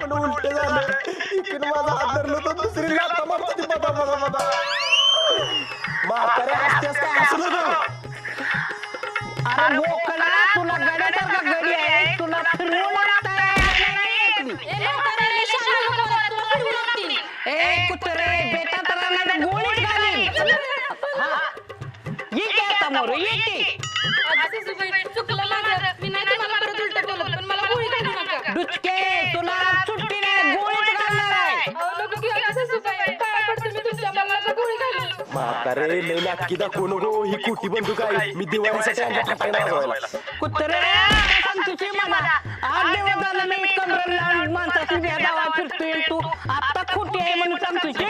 पण उलट झालं. इकडे माझा हात धरलं तर दुसरी लाथा मारतो ती बदा बदा बदा. म्हातारे हसतेस काय हसू नको. अरे बोकडा तुला गड्यासारखा गडी आहे तुला फिरवू लागताय. ए कुत्रे बेटा तर नाही गोळीच घालीन. ये की आता मोर ये की. डुचके तुला सुट्टी नाही गोळीच घालणार आहे. म्हातारे लय नाटकी दाखवू नको. ही कुटी बंदूक आहे. मी दिवाळीसाठी आणली फटाके वाजवायला. कुत्रे तुझी मला 8 दिवस झालं मी कमरेला लावून माणसाची भेदावा फिरतोय तू आता खोटी आहे म्हणून सांग तुझी.